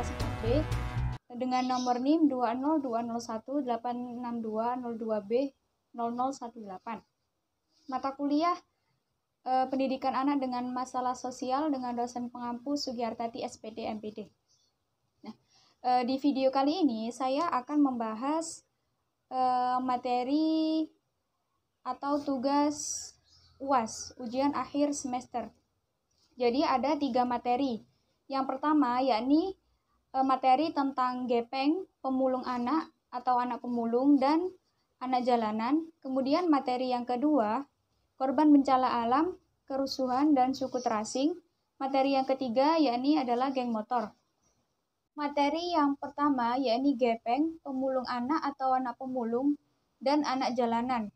sifat B dengan nomor NIM 20201862002B0018. Mata kuliah Pendidikan Anak dengan Masalah Sosial dengan dosen pengampu Sugiartati SPD MPD. Nah, di video kali ini saya akan membahas materi atau tugas UAS, ujian akhir semester. Jadi ada 3 materi. Yang pertama yakni materi tentang gepeng, pemulung anak atau anak pemulung dan anak jalanan. Kemudian materi yang kedua, korban bencana alam, kerusuhan dan suku terasing. Materi yang ketiga yakni adalah geng motor. Materi yang pertama yakni gepeng, pemulung anak atau anak pemulung dan anak jalanan.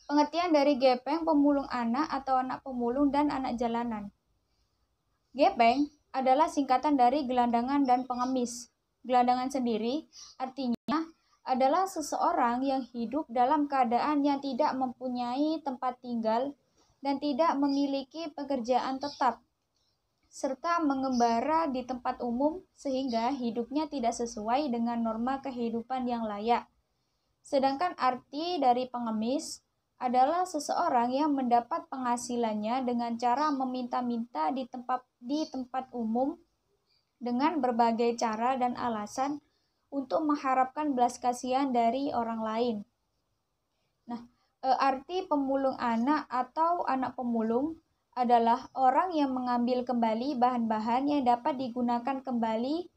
Pengertian dari gepeng, pemulung anak atau anak pemulung dan anak jalanan. Gepeng adalah singkatan dari gelandangan dan pengemis. Gelandangan sendiri artinya adalah seseorang yang hidup dalam keadaan yang tidak mempunyai tempat tinggal dan tidak memiliki pekerjaan tetap, serta mengembara di tempat umum sehingga hidupnya tidak sesuai dengan norma kehidupan yang layak. Sedangkan arti dari pengemis adalah seseorang yang mendapat penghasilannya dengan cara meminta-minta di tempat umum dengan berbagai cara dan alasan untuk mengharapkan belas kasihan dari orang lain. Nah, arti pemulung anak atau anak pemulung adalah orang yang mengambil kembali bahan-bahan yang dapat digunakan kembali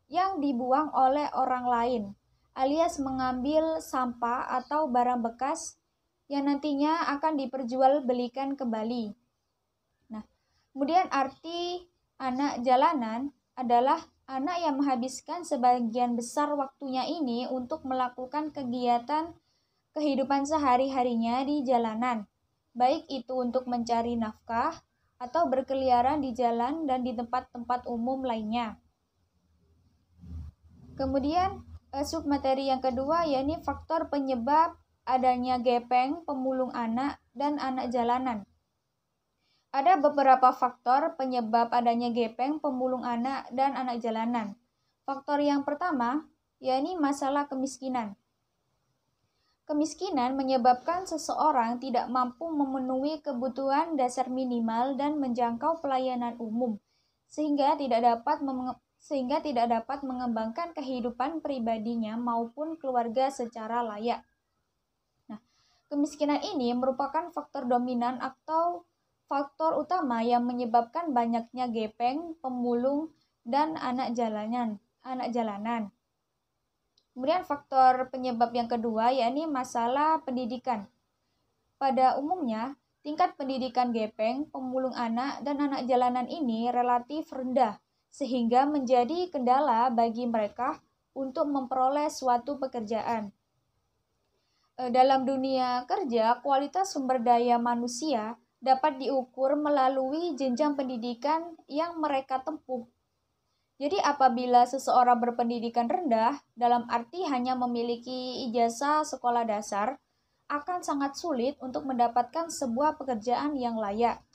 yang dibuang oleh orang lain, alias mengambil sampah atau barang bekas yang nantinya akan diperjualbelikan kembali. Nah, kemudian arti anak jalanan adalah anak yang menghabiskan sebagian besar waktunya ini untuk melakukan kegiatan kehidupan sehari-harinya di jalanan, baik itu untuk mencari nafkah atau berkeliaran di jalan dan di tempat-tempat umum lainnya. Kemudian submateri yang kedua yakni faktor penyebab adanya gepeng, pemulung anak, dan anak jalanan. Ada beberapa faktor penyebab adanya gepeng, pemulung anak, dan anak jalanan. Faktor yang pertama, yakni masalah kemiskinan. Kemiskinan menyebabkan seseorang tidak mampu memenuhi kebutuhan dasar minimal dan menjangkau pelayanan umum, sehingga tidak dapat mengembangkan kehidupan pribadinya maupun keluarga secara layak. Kemiskinan ini merupakan faktor dominan atau faktor utama yang menyebabkan banyaknya gepeng, pemulung, dan anak jalanan. Kemudian faktor penyebab yang kedua yakni masalah pendidikan. Pada umumnya, tingkat pendidikan gepeng, pemulung anak, dan anak jalanan ini relatif rendah, sehingga menjadi kendala bagi mereka untuk memperoleh suatu pekerjaan. Dalam dunia kerja, kualitas sumber daya manusia dapat diukur melalui jenjang pendidikan yang mereka tempuh. Jadi apabila seseorang berpendidikan rendah, dalam arti hanya memiliki ijazah sekolah dasar, akan sangat sulit untuk mendapatkan sebuah pekerjaan yang layak.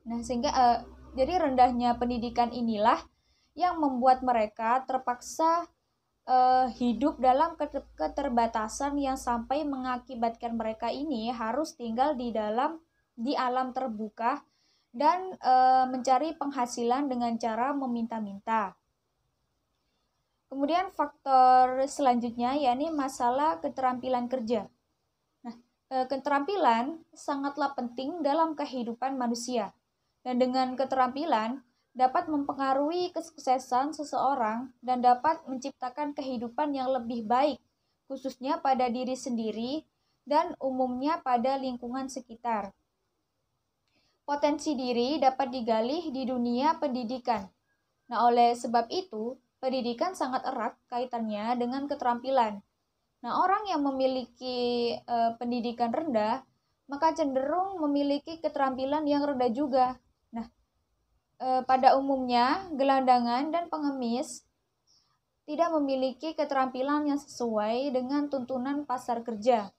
Nah, sehingga jadi rendahnya pendidikan inilah yang membuat mereka terpaksa hidup dalam keterbatasan yang sampai mengakibatkan mereka ini harus tinggal di alam terbuka dan mencari penghasilan dengan cara meminta-minta. Kemudian faktor selanjutnya yakni masalah keterampilan kerja. Nah, keterampilan sangatlah penting dalam kehidupan manusia. Dan dengan keterampilan dapat mempengaruhi kesuksesan seseorang dan dapat menciptakan kehidupan yang lebih baik, khususnya pada diri sendiri dan umumnya pada lingkungan sekitar. Potensi diri dapat digali di dunia pendidikan. Nah, oleh sebab itu, pendidikan sangat erat kaitannya dengan keterampilan. Nah, orang yang memiliki pendidikan rendah, maka cenderung memiliki keterampilan yang rendah juga. Nah, pada umumnya, gelandangan dan pengemis tidak memiliki keterampilan yang sesuai dengan tuntunan pasar kerja.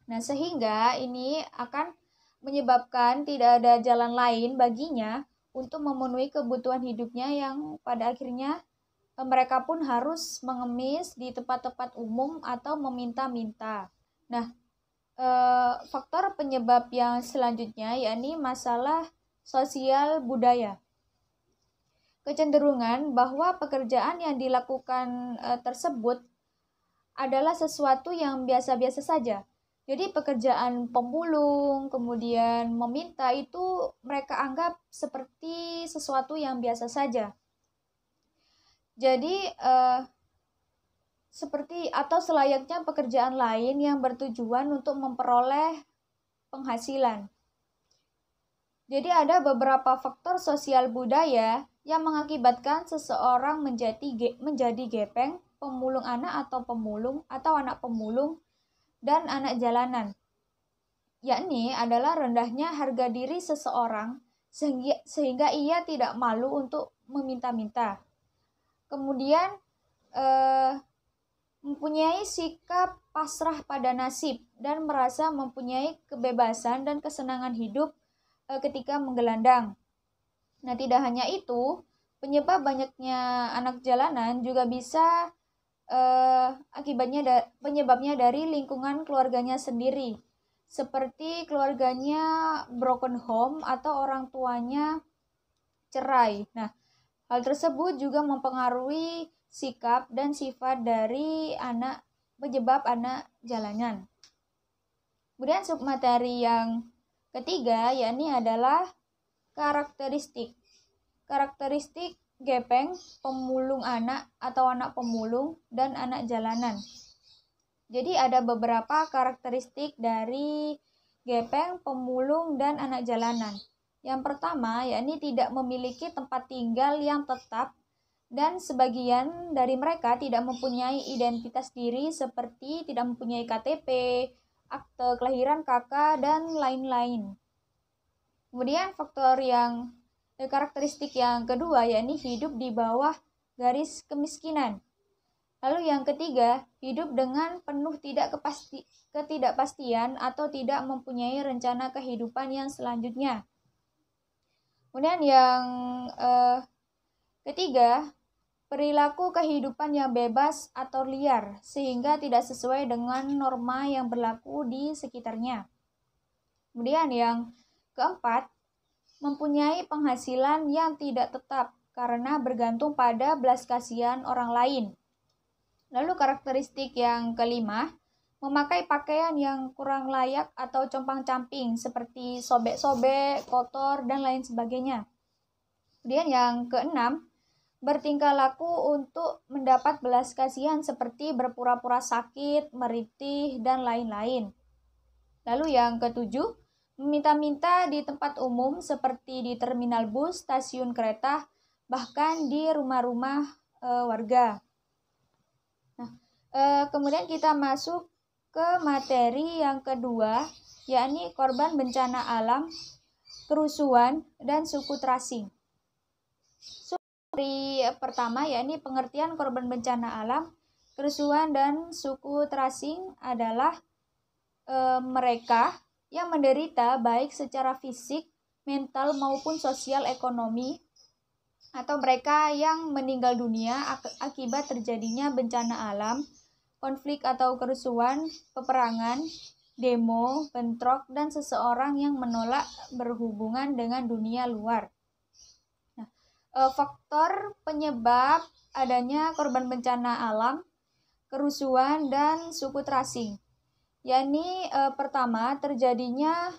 Nah, sehingga ini akan menyebabkan tidak ada jalan lain baginya untuk memenuhi kebutuhan hidupnya yang pada akhirnya mereka pun harus mengemis di tempat-tempat umum atau meminta-minta. Nah, faktor penyebab yang selanjutnya yakni masalah sosial budaya. Kecenderungan bahwa pekerjaan yang dilakukan tersebut adalah sesuatu yang biasa-biasa saja. Jadi pekerjaan pemulung, kemudian meminta itu mereka anggap seperti sesuatu yang biasa saja. Jadi seperti atau selayaknya pekerjaan lain yang bertujuan untuk memperoleh penghasilan. Jadi ada beberapa faktor sosial budaya yang mengakibatkan seseorang menjadi gepeng, pemulung anak atau anak pemulung dan anak jalanan. Yakni adalah rendahnya harga diri seseorang sehingga ia tidak malu untuk meminta-minta. Kemudian mempunyai sikap pasrah pada nasib dan merasa mempunyai kebebasan dan kesenangan hidup ketika menggelandang. Nah, tidak hanya itu, penyebabnya anak jalanan juga bisa penyebabnya dari lingkungan keluarganya sendiri, seperti keluarganya broken home atau orang tuanya cerai. Nah, hal tersebut juga mempengaruhi sikap dan sifat dari penyebab anak jalanan. Kemudian submateri yang ketiga yakni adalah karakteristik. Karakteristik gepeng, pemulung anak atau anak pemulung dan anak jalanan. Jadi ada beberapa karakteristik dari gepeng, pemulung dan anak jalanan. Yang pertama yakni tidak memiliki tempat tinggal yang tetap dan sebagian dari mereka tidak mempunyai identitas diri seperti tidak mempunyai KTP, akte kelahiran kakak, dan lain-lain. Kemudian karakteristik yang kedua yakni hidup di bawah garis kemiskinan. Lalu yang ketiga, hidup dengan penuh ketidakpastian atau tidak mempunyai rencana kehidupan yang selanjutnya. Kemudian yang ketiga, perilaku kehidupan yang bebas atau liar sehingga tidak sesuai dengan norma yang berlaku di sekitarnya. Kemudian yang keempat, mempunyai penghasilan yang tidak tetap karena bergantung pada belas kasihan orang lain. Lalu karakteristik yang kelima, memakai pakaian yang kurang layak atau compang-camping seperti sobek-sobek, kotor, dan lain sebagainya. Kemudian yang keenam, bertingkah laku untuk mendapat belas kasihan seperti berpura-pura sakit, merintih, dan lain-lain. Lalu yang ketujuh, meminta-minta di tempat umum seperti di terminal bus, stasiun kereta, bahkan di rumah-rumah warga. Nah, kemudian kita masuk ke materi yang kedua, yakni korban bencana alam, kerusuhan, dan suku tracing. Materi pertama yakni pengertian korban bencana alam, kerusuhan, dan suku tracing adalah mereka yang menderita baik secara fisik, mental, maupun sosial ekonomi, atau mereka yang meninggal dunia akibat terjadinya bencana alam, konflik atau kerusuhan, peperangan, demo, bentrok, dan seseorang yang menolak berhubungan dengan dunia luar. Faktor penyebab adanya korban bencana alam, kerusuhan, dan suku tracing. Yakni pertama, terjadinya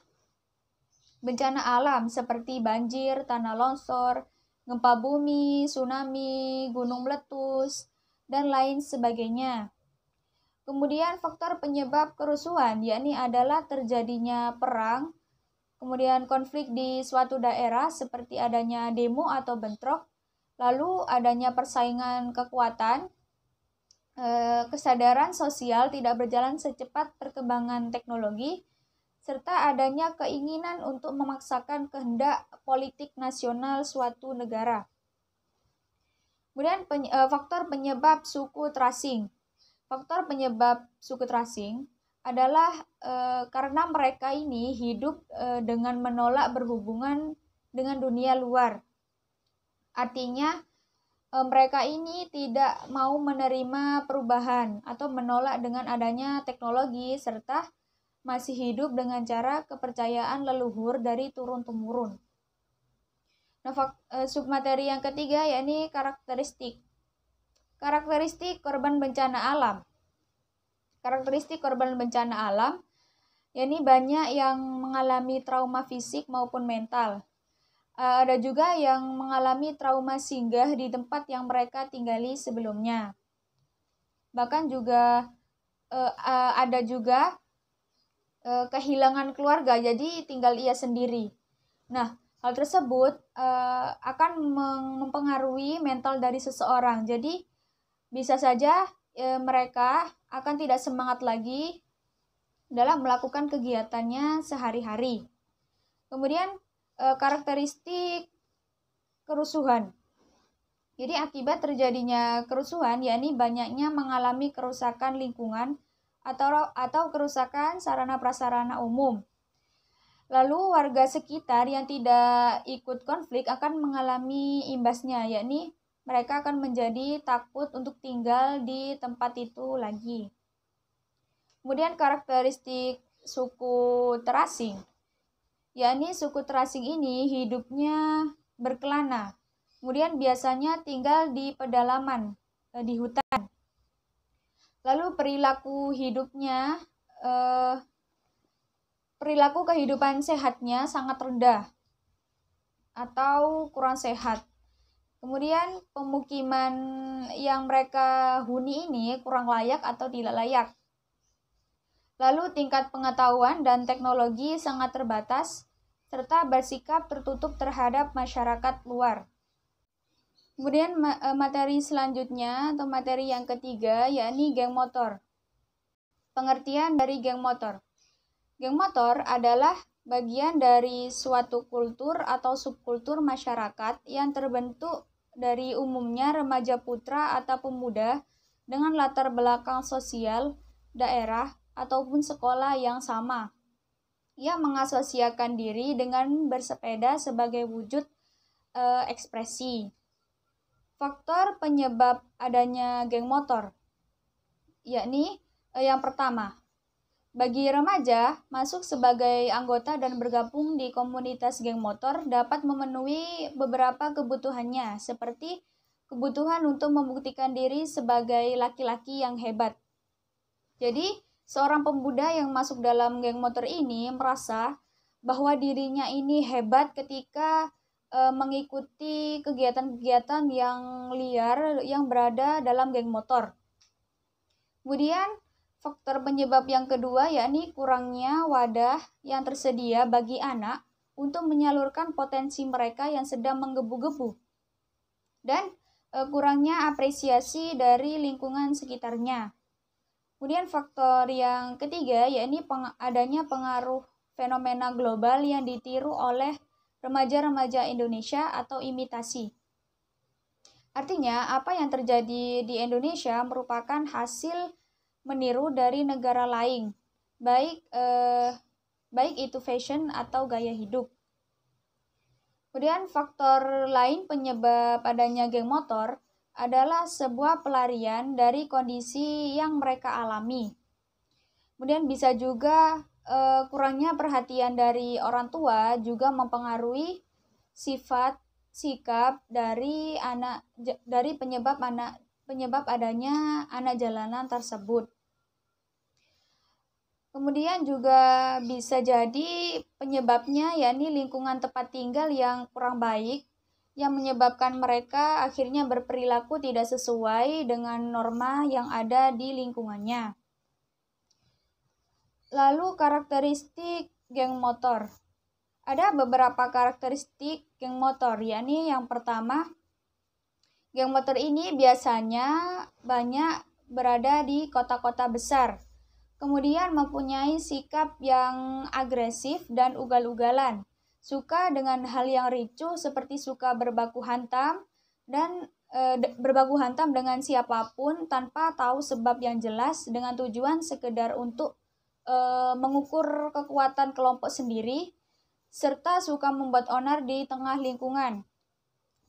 bencana alam seperti banjir, tanah longsor, gempa bumi, tsunami, gunung meletus, dan lain sebagainya. Kemudian faktor penyebab kerusuhan yakni adalah terjadinya perang, kemudian konflik di suatu daerah seperti adanya demo atau bentrok, lalu adanya persaingan kekuatan, kesadaran sosial tidak berjalan secepat perkembangan teknologi, serta adanya keinginan untuk memaksakan kehendak politik nasional suatu negara. Kemudian faktor penyebab suku tracing. Faktor penyebab suku tracing adalah karena mereka ini hidup dengan menolak berhubungan dengan dunia luar. Artinya mereka ini tidak mau menerima perubahan atau menolak dengan adanya teknologi, serta masih hidup dengan cara kepercayaan leluhur dari turun-temurun. Nah, submateri yang ketiga yakni karakteristik. Karakteristik korban bencana alam. Karakteristik korban bencana alam yakni banyak yang mengalami trauma fisik maupun mental. Ada juga yang mengalami trauma singgah di tempat yang mereka tinggali sebelumnya. Bahkan juga ada juga kehilangan keluarga, jadi tinggal ia sendiri. Nah, hal tersebut akan mempengaruhi mental dari seseorang. Jadi bisa saja mereka akan tidak semangat lagi dalam melakukan kegiatannya sehari-hari. Kemudian karakteristik kerusuhan. Jadi akibat terjadinya kerusuhan, yakni banyaknya mengalami kerusakan lingkungan atau kerusakan sarana prasarana umum. Lalu warga sekitar yang tidak ikut konflik akan mengalami imbasnya, yakni mereka akan menjadi takut untuk tinggal di tempat itu lagi. Kemudian karakteristik suku terasing. Yakni suku terasing ini hidupnya berkelana. Kemudian biasanya tinggal di pedalaman, di hutan. Lalu perilaku kehidupan sehatnya sangat rendah atau kurang sehat. Kemudian pemukiman yang mereka huni ini kurang layak atau tidak layak. Lalu tingkat pengetahuan dan teknologi sangat terbatas, serta bersikap tertutup terhadap masyarakat luar. Kemudian materi selanjutnya atau materi yang ketiga yakni geng motor. Pengertian dari geng motor. Geng motor adalah bagian dari suatu kultur atau subkultur masyarakat yang terbentuk dari umumnya remaja putra atau pemuda dengan latar belakang sosial, daerah, ataupun sekolah yang sama. Ia mengasosiasikan diri dengan bersepeda sebagai wujud ekspresi. Faktor penyebab adanya geng motor, yakni yang pertama, bagi remaja, masuk sebagai anggota dan bergabung di komunitas geng motor dapat memenuhi beberapa kebutuhannya, seperti kebutuhan untuk membuktikan diri sebagai laki-laki yang hebat. Jadi, seorang pemuda yang masuk dalam geng motor ini merasa bahwa dirinya ini hebat ketika mengikuti kegiatan-kegiatan yang liar yang berada dalam geng motor. Kemudian, faktor penyebab yang kedua yakni kurangnya wadah yang tersedia bagi anak untuk menyalurkan potensi mereka yang sedang menggebu-gebu. Dan kurangnya apresiasi dari lingkungan sekitarnya. Kemudian faktor yang ketiga yakni adanya pengaruh fenomena global yang ditiru oleh remaja-remaja Indonesia atau imitasi. Artinya, apa yang terjadi di Indonesia merupakan hasil meniru dari negara lain, baik itu fashion atau gaya hidup. Kemudian faktor lain penyebab adanya geng motor adalah sebuah pelarian dari kondisi yang mereka alami. Kemudian bisa juga kurangnya perhatian dari orang tua juga mempengaruhi sikap dari penyebab adanya anak jalanan tersebut. Kemudian juga bisa jadi penyebabnya yakni lingkungan tempat tinggal yang kurang baik yang menyebabkan mereka akhirnya berperilaku tidak sesuai dengan norma yang ada di lingkungannya. Lalu karakteristik geng motor. Ada beberapa karakteristik geng motor, yakni yang pertama, geng motor ini biasanya banyak berada di kota-kota besar. Kemudian mempunyai sikap yang agresif dan ugal-ugalan. Suka dengan hal yang ricuh seperti suka berbaku hantam dengan siapapun tanpa tahu sebab yang jelas dengan tujuan sekedar untuk mengukur kekuatan kelompok sendiri, serta suka membuat onar di tengah lingkungan.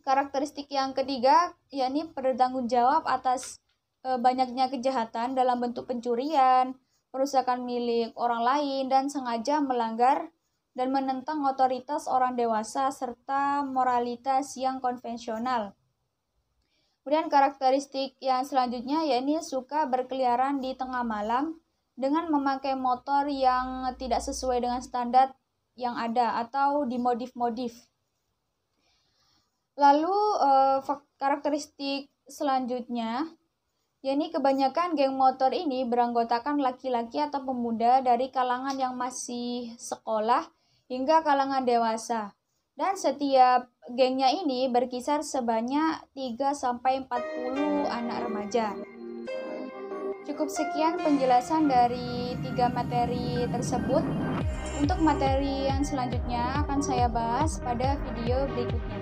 Karakteristik yang ketiga yakni bertanggung jawab atas banyaknya kejahatan dalam bentuk pencurian, perusakan milik orang lain, dan sengaja melanggar dan menentang otoritas orang dewasa serta moralitas yang konvensional. Kemudian karakteristik yang selanjutnya yakni suka berkeliaran di tengah malam dengan memakai motor yang tidak sesuai dengan standar yang ada atau dimodif-modif. Lalu karakteristik selanjutnya, yakni kebanyakan geng motor ini beranggotakan laki-laki atau pemuda dari kalangan yang masih sekolah hingga kalangan dewasa. Dan setiap gengnya ini berkisar sebanyak 3-40 anak remaja. Cukup sekian penjelasan dari 3 materi tersebut. Untuk materi yang selanjutnya akan saya bahas pada video berikutnya.